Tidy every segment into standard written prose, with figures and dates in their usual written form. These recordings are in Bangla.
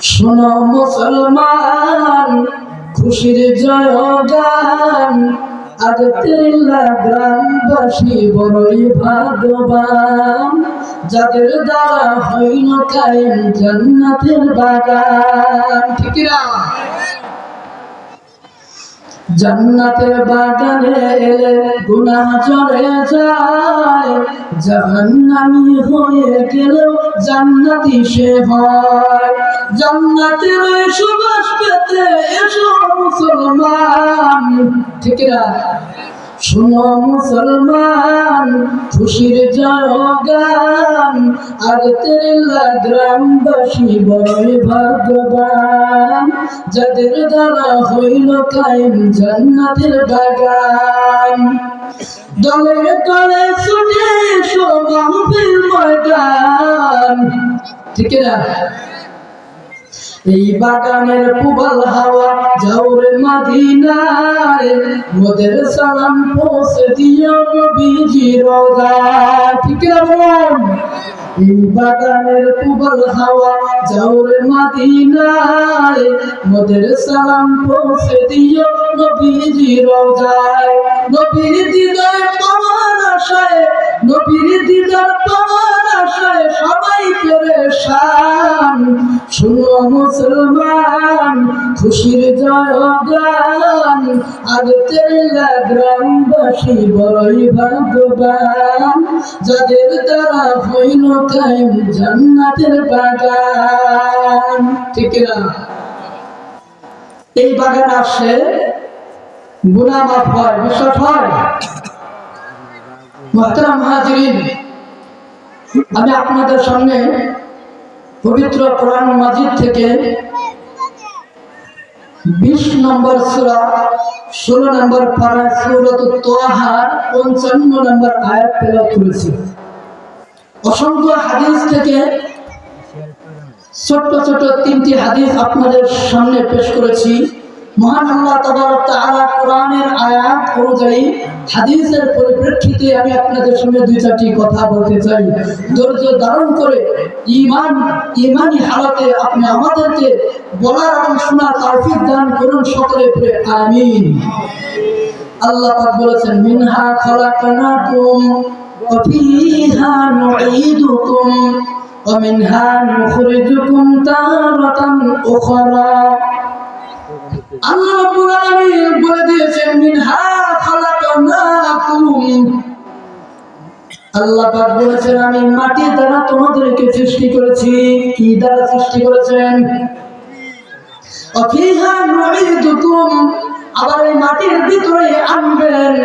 শোনো মুসলমান, খুশির জয়গান, আদতেল্লা গ্রামবাসী বড়ই ভাগ্যবান, যাদের দ্বারা হইল কায়েম জান্নাতের বাগান। ঠিক না? জান্নাতের বাগানে এলে গুনাহ ঝরে যায়, জাহান্নামী হয়ে গেলেও জান্নাতি সে হয়। জান্নাতের সুবাস পেতে এসো মুসলমান। ঠিক না? শোনো মুসলমান, খুশির জয়গান, আদতেল্লা গ্রামবাসী বড়ই ভাগ্যবান, যাদের দ্বারা হইল কায়েম জান্নাতের বাগান। দলে দলে ছুটে এসো মাহফিল ময়দান। ঠিক না? এই বাগানের পুবাল হাওয়া যাওরে মদিনায়, মোদের সালাম পৌঁছে দিও নবীজি রওজায়। ঠিক না? এই বাগানের পুবাল হাওয়া যাওরে মদিনায়, মোদের সালাম পৌঁছে দিও নবীজি রওজায়। নবীর দিদার পাওয়ার আশায়, নবীর দিদার পাওয়ার আশায় সবাই পেরেশান। শুনো মুসলমান, খুশির জয়গান, আদতেল্লা গ্রামবাসী বড়ই ভাগ্যবান, যাদের দ্বারা হইল কায়েম জান্নাতের বাগান। ঠিক না? এই বাগান আসে গুনাহ মাফ হয়, বিশ্বাস হয়। মুহতারাম হাজিরিন, আমি আপনাদের সামনে পবিত্র কোরআন মাজিদ থেকে 20 নম্বর সূরা 16 নম্বর পারা সূরাতুত তাহার 55 নম্বর আয়াত তেলাওয়াত করেছি। অসংখ্য হাদিস থেকে ছোট ছোট 3টি হাদিস আপনাদের সামনে পেশ করেছি। মহান আল্লাহ তাবারক তাআলা কোরআনের আয়াত অনুযায়ী হাদিসের পরিপ্রেক্ষিতে আমি আপনাদের সামনে 2-4টি কথা বলতে চাই। ধৈর্য ধারণ করে ঈমানি হালাতে আপনি আমাদেরকে বলার এবং শোনার তৌফিক দান করুন সকলে পড়ে আমিন। আল্লাহ পাক বলেছেন, মিনহা খালাকনাকুম ওয়া ফিহা নুঈদুকুম ওয়া মিনহা নুখরিজুকুম তারাতান উখরা। আল্লাহ রাব্বুল আলামিন বলে দিয়েছেন, মিনহা খালাকনাকুম। আল্লাহ পাক বলেছেন, আমি মাটি দ্বারা তোমাদেরকে সৃষ্টি করেছি। কি দ্বারা সৃষ্টি করেছেন? অফিহা নুঈদুকুম, আবার এই মাটির ভিতরে আনবেন।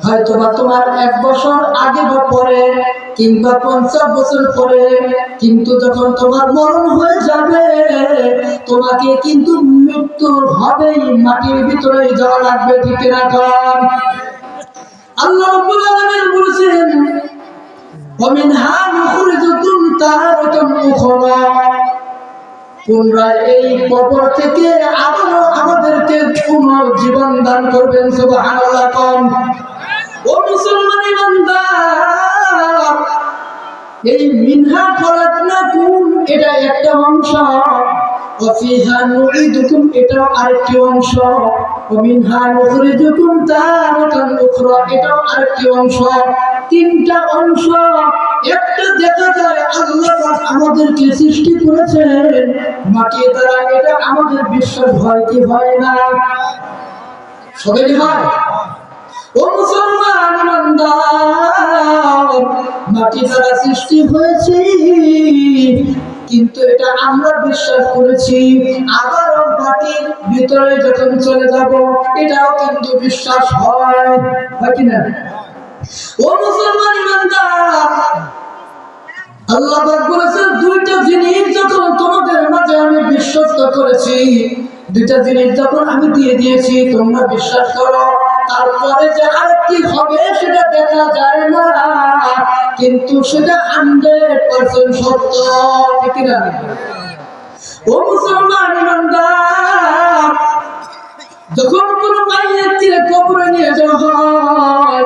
হয়তো বা তোমার 1 বছর আগে বা পরে, কিংবা 50 বছর পরে, কিন্তু যখন তোমার মরণ হয়ে যাবে তোমাকে কিন্তু মৃত্যু হবেই, মাটির ভিতরে যাওয়া লাগবে। ঠিক না? আল্লাহ রাব্বুল আলামিন বলেছেন, ওয়া মিনহা নুখরিজুকুম তারাতান উখরা। পুনরায় এই কবর থেকে আবারো আমাদেরকে পুনর্জীবন দান করবেন। সুবহানাল্লাহ। কোন ও মুসলমান ইমানদার, এই মিনহা খালাকনাকুম এটা একটা অংশ, ওয়া ফিহা নুঈদুকুম এটাও আরেকটি অংশ, ওয়া মিনহা নুখরিজুকুম তারাতান উখরা এটাও আরেকটি অংশ। 3টা অংশ। একটা দেখা যায় আল্লাহ পাক আমাদেরকে সৃষ্টি করেছেন মাটি দ্বারা, এটা আমাদের বিশ্বাস হয় কি হয় না? সবাই হয়। ও মুসলমান ইমানদার, মাটি দ্বারা সৃষ্টি হয়েছে, কিন্তু এটা আমরা বিশ্বাস করেছি। আবারও মাটির ভিতরে যখন চলে যাব এটাও কিন্তু বিশ্বাস হয় কি না? ও মুসলমান ইমানদার, আল্লাহ পাক বলেছেন, 2টা জিনিস যখন তোমাদের মাঝে আমি বিশ্বস্ত করেছি, 2টা জিনিস যখন আমি দিয়ে দিয়েছি তোমরা বিশ্বাস করো, তারপরে যে আরেকটি হবে সেটা দেখা যায় না, কিন্তু সেটা 100% সত্য। ঠিক না? ও মুসলমান ইমানদার, যখন কোন মাইয়াতকে কবরে নিয়ে যাওয়া হয়,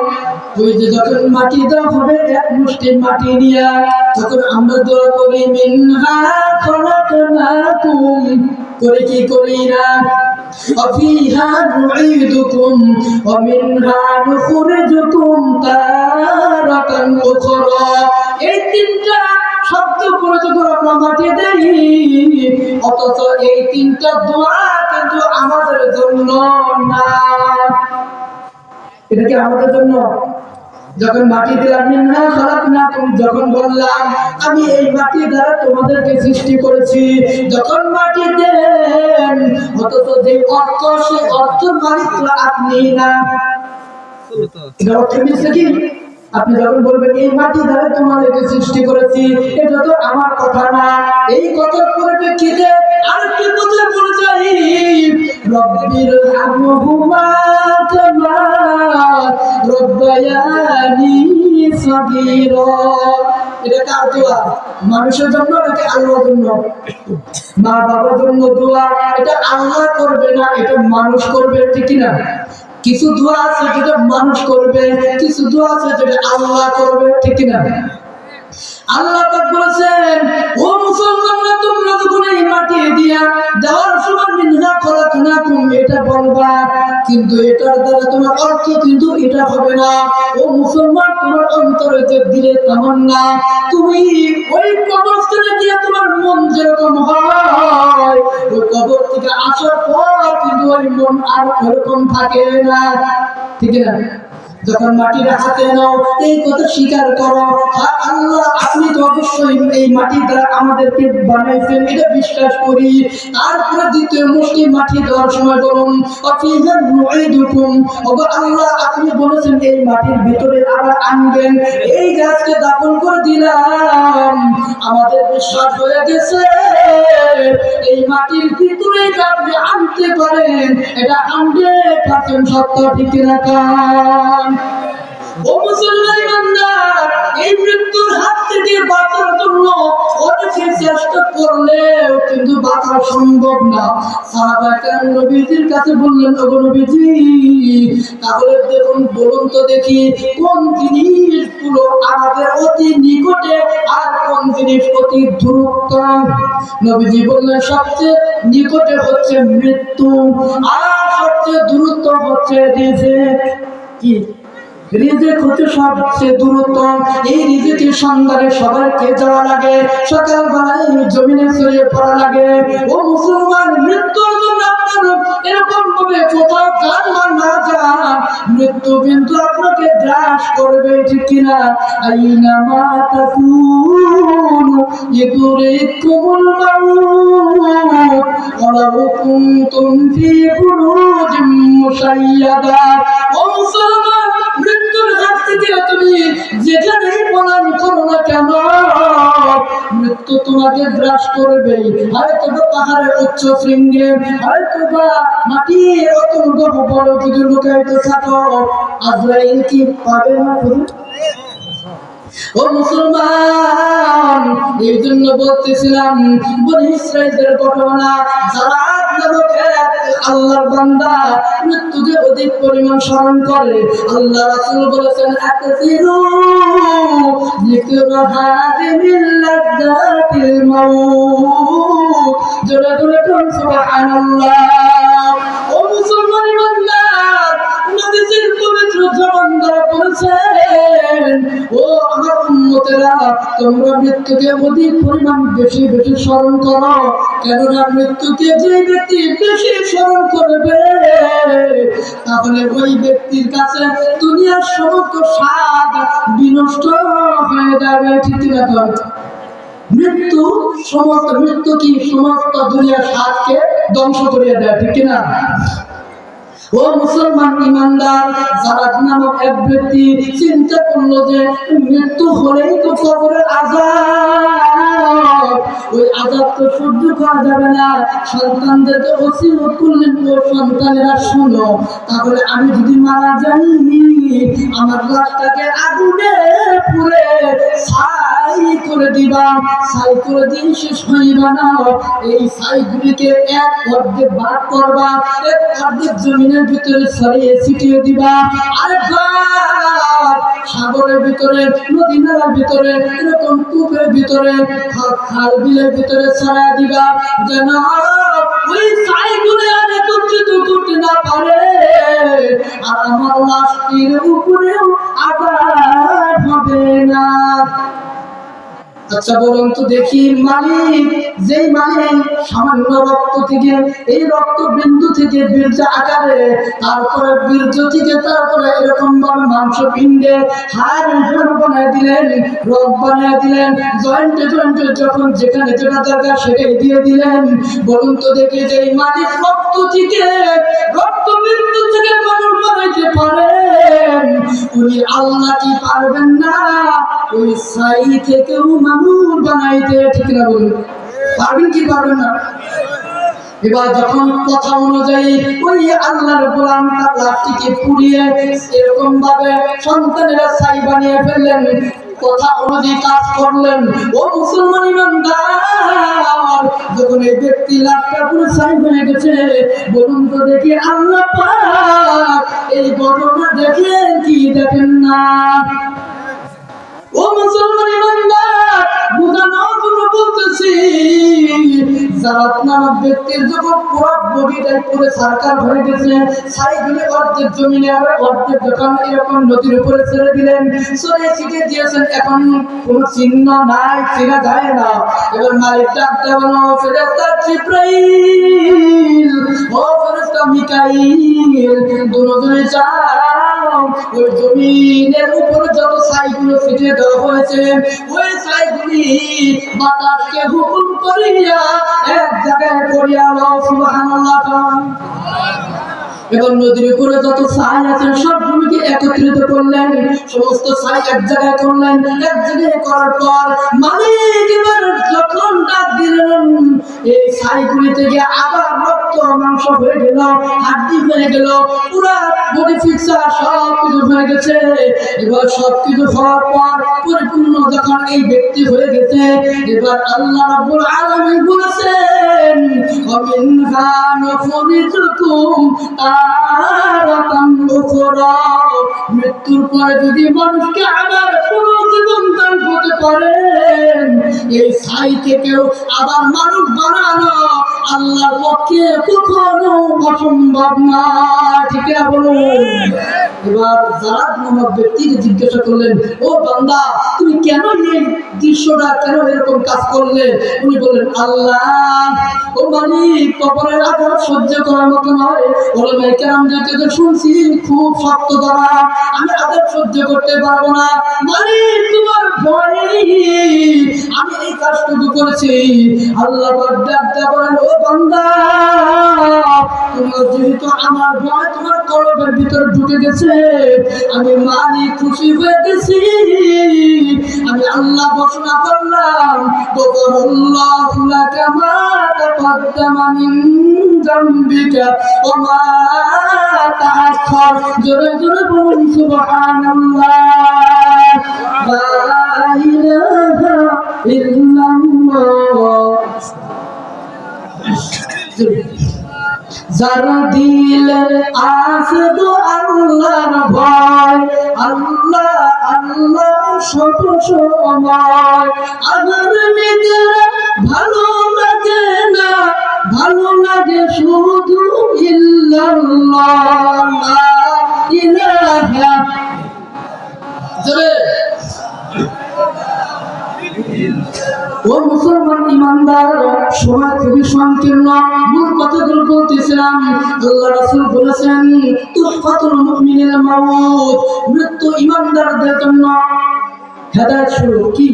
ওই যে যখন মাটি দেওয়া হবে 1 মুষ্টি মাটি নিয়ে, তখন আমরা দোয়া করি, মিনহা খালাকনাকুম করে কি করি না? وفيها نعيدكم ومنها نخرجكم تارة أخرى। এই তিনটা শব্দ করে যখন আমরা মাটি দেই, অথচ এই তিনটা দোয়া কিন্তু আমাদের জন্য না। এটা কি আমাদের জন্য? যখন মাটি দিলাম মিনহা খালাকনাকুম, যখন বললাম আমি এই মাটি দ্বারা তোমাদেরকে সৃষ্টি করেছি, যখন মাটি দেন, অথচ যে অর্থ, সে অর্থ মালিক তো আপনি না। এটা অর্থ মিলছে কি? আপনি যখন বলবেন এই মাটি দ্বারা তোমাদেরকে সৃষ্টি করেছি, এটা তো আমার কথা না। এই কথার পরিপ্রেক্ষিতে আরেকটি কথা বলে যাই, রব্বির হামহুমা কামা রব্বায়ানি সাগীরা। এটা কার দোয়া? মানুষের জন্য নাকি আল্লাহর জন্য? মা বাবার জন্য দোয়া, এটা আল্লাহ করবে না, এটা মানুষ করবে, ঠিক না? কিছু দোয়া আছে যেটা মানুষ করবে, কিছু দোয়া আছে যেটা আল্লাহ করবে, ঠিক না? আল্লাহ পাক বলেছেন, ও মুসলমানরা, তোমরা যখন এই মাটি দিয়া দেওয়ার সময় মিনহা খলাকনাকুম এটা বলবা, কিন্তু এটার দ্বারা তোমার অর্থ কিন্তু এটা হবে না। ও মুসলমান, তোমার অন্তরে যে দিলে তামান্না, তুমি ওই কবরস্থানে গিয়ে তোমার মন যেরকম হয়, ওই কবর থেকে আসার পর কিন্তু ওই মন আর ওরকম থাকে না, ঠিক না? যখন মাটির হাতে নাও, এই কথা স্বীকার করো, হ্যাঁ আল্লাহ আপনি তো অবশ্যই এই মাটি দ্বারা আমাদেরকে বানাইছেন, এটা বিশ্বাস করি। তারপরে দ্বিতীয় মুষ্টি মাটি দেওয়ার সময় বলুন অফিহা নুঈদুকুম, ওগো আল্লাহ আপনি বলেছেন এই মাটির ভিতরে আবার আনবেন। এই গাছকে দাফন করে দিলাম, আমাদের বিশ্বাস হয়ে গেছে এই মাটির ভিতরে আপনি আনতে পারেন, এটা 100% সত্য, ঠিক না? ও মুসলমান ইমানদার, এই মৃত্যুর হাত থেকে বাঁচার জন্য অনেকে চেষ্টা করলেও কিন্তু বাঁচা সম্ভব না। সাহাবায়ে কেরাম নবীজির কাছে বললেন, ওগো নবীজি, তাহলে দেখুন, বলুন তো দেখি কোন জিনিসগুলো আমাদের অতি নিকটে আর কোন জিনিস অতি দূরত্ব? নবীজি বললেন, সবচেয়ে নিকটে হচ্ছে মৃত্যু, আর সবচেয়ে দূরত্ব হচ্ছে রিজিক। কি? রিজিক হচ্ছে সবচেয়ে দূরত্ব। এই রিজিকের সন্ধানে সবাইকে যাওয়া লাগে, সকালবেলায় জমিনে ছড়িয়ে পড়া লাগে। ও মুসলমান, মৃত্যুর জন্য আপনার এরকম ভাবে কোথাও যান বা না যান, মৃত্যু কিন্তু আপনাকে গ্রাস করবে, ঠিক কিনা? আইনামা তাকুনু ইদরিকুমুল মাউত ওয়ালাউ কুনতুম ফি বুরুজিম মুশাইয়াদা। ও মুসলমান, মৃত্যুর হাত থেকে তুমি যেখানেই পলায়ন করো না কেন, মৃত্যু তোমাকে গ্রাস করবে। হয়তো বা পাহাড়ের উচ্চ শৃঙ্গে, হয়তো বা মাটির অতল গহ্বরে যদি লুকায়িত থাকো, আজরাইল কি পাবে না? ও মুসলমান, এই জন্য বলতেছিলাম বনি ইসরাঈলের ঘটনা, যারা নামক এক আল্লাহর বান্দা মৃত্যুকে অধিক পরিমাণ স্মরণ করে, আল্লাহ রাসূল বলেছেন, আকসিরু যিকরা হাদিমিল লাযযাতিল মাউত। জোরে জোরে কোন সুবহানাল্লাহ। ও মুসলমান ইমানদার, নবীজির পবিত্র জবান দ্বারা বলেছেন, ও আমার উম্মতেরা, তোমরা মৃত্যুকে অধিক পরিমাণ বেশি বেশি স্মরণ করো, কেননা মৃত্যুকে যে ব্যক্তি বেশি স্মরণ করবে, তাহলে ওই ব্যক্তির কাছে দুনিয়ার সমস্ত স্বাদ বিনষ্ট হয়ে যাবে, ঠিক না? মৃত্যু কি সমস্ত দুনিয়ার স্বাদকে ধ্বংস করে দেয়, ঠিক না? ও মুসলমান ইমানদার, জারাদ নামক এক ব্যক্তি চিন্তা করলো যে মৃত্যু হলেই তো কবরের আযাব, ওই আযাব তো সহ্য করা যাবে না। সন্তানদেরকে ওসিয়ত করলেন, ও সন্তানেরা শোনো, তাহলে আমি যদি মারা যাই, আমার লাশটাকে আগুনে পুড়ে ছাই করে দিবা, ছাই করে দিয়ে শেষ হইবা না। এই ছাইগুলিকে এক অর্ধেক ভাগ করবা, এক অর্ধেক জমিনের ভিতরে ছড়িয়ে ছিটিয়ে দিবা, আরেকবার সাগরের ভিতরে, নদী নালার ভিতরে, এরকম কূপের ভিতরে, খাল বিলের ভিতরে ছড়ায় দিবা, যেন ওই ছাইগুলো আর একত্রিত করতে না পারে, আর আমার লাশটির উপরেও আঘাত হবে না। আচ্ছা বলুন তো দেখি, মালিক যেই মালিক সামান্য রক্ত থেকে, এই রক্ত বিন্দু থেকে বীর্য আকারে, তারপরে বীর্য থেকে তারপরে এরকম ভাবে মাংস পিণ্ডে হাড় বানায় দিলেন, রক বানায় দিলেন, জয়েন্টে জয়েন্টে যখন যেখানে যেটা দরকার সেটাই দিয়ে দিলেন। বলুন তো দেখি, যেই মালিক রক্ত থেকে, রক্ত বিন্দু থেকে মানুষ বানাইতে পারেন, উনি আল্লাহ কি পারবেন না ওই ছাই থেকেও মানুষ বানাইতে? ঠিক না বলুন? পারবেন কি পারবেন না? এবার যখন কথা অনুযায়ী ওই আল্লাহর গোলাম তার লাশটিকে পুড়িয়ে এরকম ভাবে সন্তানেরা ছাই বানিয়ে ফেললেন, কথা অনুযায়ী কাজ করলেন। ও মুসলমান ইমানদার, যখন এই ব্যক্তি লাশটা পুরো ছাই হয়ে গেছে, বলুন তো দেখি আল্লাহ পাক এই ঘটনা দেখেন কি দেখেন না? ও মুসলমান ইমানদার, বুঝানোর জন্য বলতেছি, জারাত নামক ব্যক্তির যখন পুরো বডিটাই পুরো সার্কাল হয়ে গেছে, ছাইগুলি অর্ধেক জমিনে আর অর্ধেক যখন এরকম নদীর উপরে ছেড়ে দিলেন, সরে ছিটে দিয়েছেন, এখন কোন চিহ্ন নাই, চেনা যায় না। এবার মালিক ডাকতে বলো, ফেরেশতা জিবরাইল, ও ফেরেশতা মিকাইল, দুজনে যাও ওই জমিনের উপরে যত ছাইগুলো ছিটিয়ে দেওয়া হয়েছে, ওই ছাইগুলি বাতাসকে হুকুম করিয়া এক জায়গায় করিয়া নাও। সুবহানাল্লাহ। এবং নদীর উপরে যত ছাই আছে সবগুলোকে একত্রিত করলেন, সমস্ত ছাই এক জায়গায় করলেন। এক জায়গায় করার পর মালিক এবার যখন ডাক দিলেন, এই ছাইগুলি থেকে আবার রক্ত মাংস হয়ে গেল, হাড্ডি হয়ে গেল, পুরা বডি ফিক্সার সব কিছু হয়ে গেছে। এবার সবকিছু হওয়ার পর পরিপূর্ণ যখন এই ব্যক্তি হয়ে গেছে, এবার আল্লাহ রাব্বুল আলামিন বলেছেন, ওয়ামিনহা নুখরিজুকুম তারাতান উখরা, মৃত্যুর পরে যদি মানুষকে আবার পুনর্জীবন দান করতে পারেন, এই ছাই থেকেও আবার মানুষ বানানো আল্লাহর পক্ষে কখনো অসম্ভব না। ঠিক আছে বলুন? এবার জারাত নামক ব্যক্তিকে জিজ্ঞাসা করলেন, ও বান্দা, তুমি কেন এই দৃশ্যটা, কেন এরকম কাজ করলে? উনি বললেন, আল্লাহ ও মালিক, কবরের আঘাত সহ্য করার মতো নয়। ওলামায়ে কেরামদের থেকে শুনছি খুব শক্ত ধরা, আমি আঘাত সহ্য করতে পারবো না। মালিক তোমার ভয়ে আমি এই কাজটুকু করেছি। আল্লাহ ডাকতে বলেন, ও বান্দা, তোমার যেহেতু আমার ভয় তোমার কলবের ভিতরে ঢুকে গেছে, আমি মালিক খুশি হয়ে গেছি। আমি আল্লাহ ঘোষণা করলাম, গফারাল্লাহু লাকা মা তাকাদ্দামা মিন যামবিকা ওয়া মা তাআখার। জোরে জোরে বলুন সুবহানাল্লাহ। লা ইলাহা ইল্লাল্লাহ। যারা দিলে আছে তো আল্লাহর ভয়, আল্লাহ আল্লাহ সব সময়, আমার নিজেরা ভালো লাগে না, ভালো লাগে শুধু ইল্লাল্লাহ, লা ইলাহা। ও মুসলমান ইমানদার, সময় খুবই সংকীর্ণ, মূল কথাগুলো বলতেছিলাম। আল্লাহ রাসূল বলেছেন, তুহফাতুল মুমিনিল মাউত, মৃত্যু ইমানদারদের জন্য হেদায়েত স্বরূপ, কি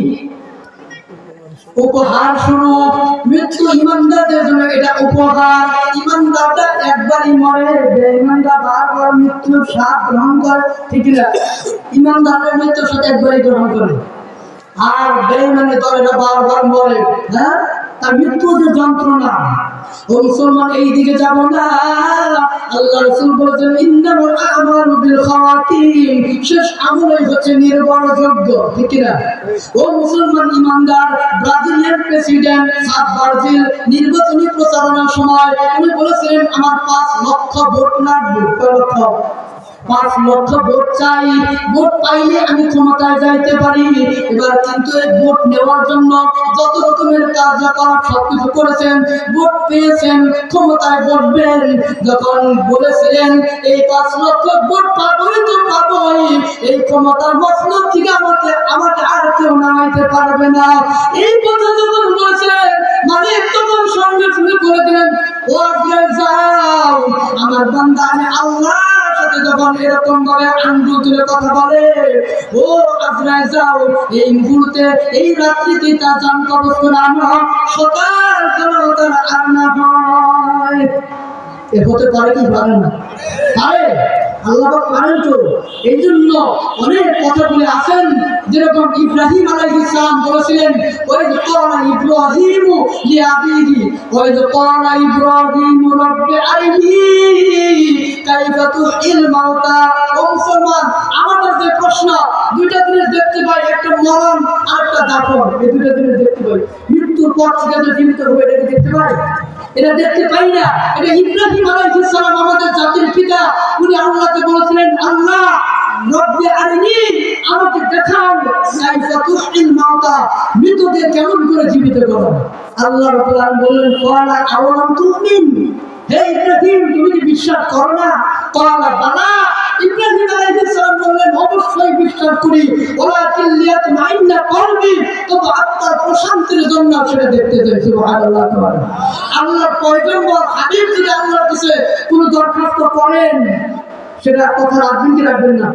উপহার স্বরূপ। মৃত্যু ইমানদারদের জন্য এটা উপহার। ইমানদারটা একবারই মরে, বেঈমানরা বারবার মৃত্যুর স্বাদ গ্রহণ করে। ঠিক না? ইমানদাররা মৃত্যুর স্বাদ একবারই গ্রহণ করে, আর বেঈমানি দলেরা বারবার মরে। হ্যাঁ, তার মৃত্যু যে যন্ত্রণা। ও মুসলমান, এই দিকে যাব না। আল্লাহ রাসূল বলেছেন, ইন্নামাল আমালু বিল খাওয়াতিম, শেষ আমলই হচ্ছে নির্ভরযোগ্য। ঠিক না? ও মুসলমান ইমানদার, ব্রাজিলিয়ান প্রেসিডেন্ট ব্রাজিল নির্বাচনী প্রচারণার সময় উনি বলেছিলেন, আমার 5 লক্ষ ভোট লাগবে। কয় লক্ষ? 5 লক্ষ ভোট চাই, ভোট পাইলে আমি ক্ষমতায় যাইতে পারি। এবার কিন্তু এই ভোট নেওয়ার জন্য যত রকমের কার্যকলাপ সবকিছু করেছেন, ভোট পেয়েছেন, ক্ষমতায় বসবেন, যখন বলেছিলেন এই 5 লক্ষ ভোট পাবোই তো পাবোই, এই ক্ষমতার মসনদ থেকে আমাকে আর কেউ নামাইতে পারবে না, এই কথা যখন বলেছিলেন মালিক তখন সঙ্গে সঙ্গে করে দিলেন, ও আজরাইল যাও, আমার বান্দা আমি আল্লাহর সাথে যখন এরকম ভাবে আঙ্গুল তুলে কথা বলে, ও আজরাইল যাও, এই মুহূর্তে এই রাত্রিতে তার জান কবজ করে আনো, সকাল করে তার আর না হয়। এ হতে পারে কি পারে না? পারে, আল্লাহ পারেন তো। এই জন্য অনেক কথাগুলি আছেন, যেরকম ইব্রাহিম আলাইহিস সালাম বলেছিলেন, ওই ক্বালা ইব্রাহিম লিআবিহি, ওই ক্বালা ইব্রাহিম রব্বি আরিনি কাইফা তুহিল মাউতা। ও মুসলমান, আমাদের যে প্রশ্ন, দুইটা জিনিস দেখতে পাই, একটা মরণ আর একটা দাফন, এই দুইটা জিনিস দেখতে পাই। মৃত্যুর পর থেকে যে জীবিত হবে এটা দেখতে পাই? এটা দেখতে পাই না। এটা ইব্রাহিম আলাইহিস সালাম আমাদের জাতির পিতা, উনি আল্লাহকে বলেছিলেন, আল্লাহ রব্বি আরিনি, আমাকে দেখাও কাইফা তুহিল মাউতা, মৃতদের কেমন করে জীবিত করো। আল্লাহ রাব্বুল আলামিন বললেন, ক্বালা আওয়ালাম তুমিন, হে ইব্রাহিম তুমি কি বিশ্বাস করো না? ক্বালা বালা, ইব্রাহিম আলাইহিস সালাম বললেন, অবশ্যই বিশ্বাস করি, ওয়ালাকিন লিয়াতমাইন্না কলবি, তবে আত্মার প্রশান্তির জন্য সেটা দেখতে চাই। সুবহানাল্লাহ। আল্লাহর পয়গম্বর হাবিব যদি আল্লাহর কাছে কোনো দরখাস্ত করেন, সেটা কথা রাখবেন কি রাখবেন না?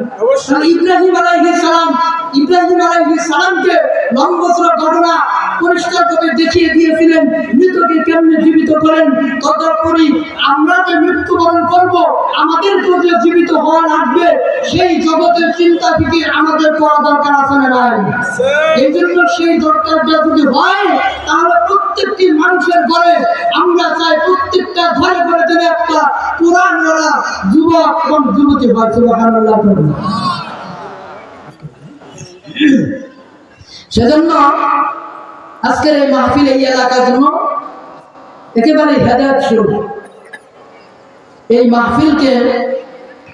ইব্রাহিম আলাইহিস সালামকে লম্বসরা ঘটনা পরিষ্কার করে দেখিয়ে দিয়েছিলেন মৃতকে কেমনে জীবিত করেন। তদুপরি আমরা যে মৃত্যুবরণ করব, আমাদেরকে যে জীবিত হওয়া লাগবে, সেই জগতের চিন্তা ফিকির আমাদের করা দরকার আছে না নাই? এই জন্য সেই দরকারটা যদি হয়, তাহলে প্রত্যেকটি মানুষের ঘরে, আমরা চাই প্রত্যেকটা ঘরে ঘরে যেন একটা কোরআনওয়ালা যুবক এবং যুবতী হয়। সুবহানাল্লাহ। সেজন্য আজকের এই মাহফিল এই এলাকার জন্য একেবারে হেদায়েত শুরু। এই মাহফিলকে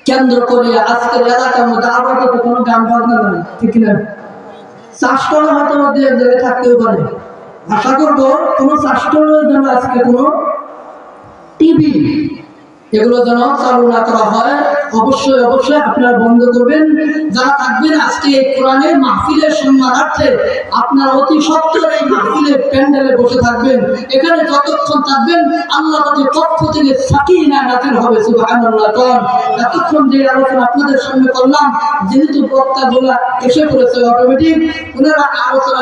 কেন্দ্র করে আজকের এলাকার মধ্যে আপাতত কোনো গান বাজনা নেই, ঠিক না? চাষ করা হয়তো মধ্যে এক জায়গায় থাকতেও পারে। আশা করবো কোনো চাষ করার জন্য আজকে কোনো টিভি এগুলো যেন চালু না করা হয়। অবশ্যই অবশ্যই আপনারা বন্ধ করবেন। যারা থাকবেন আজকে এই কোরআনের মাহফিলের সম্মানার্থে, আপনারা অতি সত্বর এই মাহফিলের প্যান্ডেলে বসে থাকবেন। এখানে যতক্ষণ থাকবেন আল্লাহর পক্ষ থেকে সাকিনা নাযিল হবে। সুবহানাল্লাহ। এতক্ষণ যে আলোচনা আপনাদের সামনে করলাম, যেহেতু বক্তাগুলো এসে পড়েছে অটোমেটিক, ওনারা আলোচনা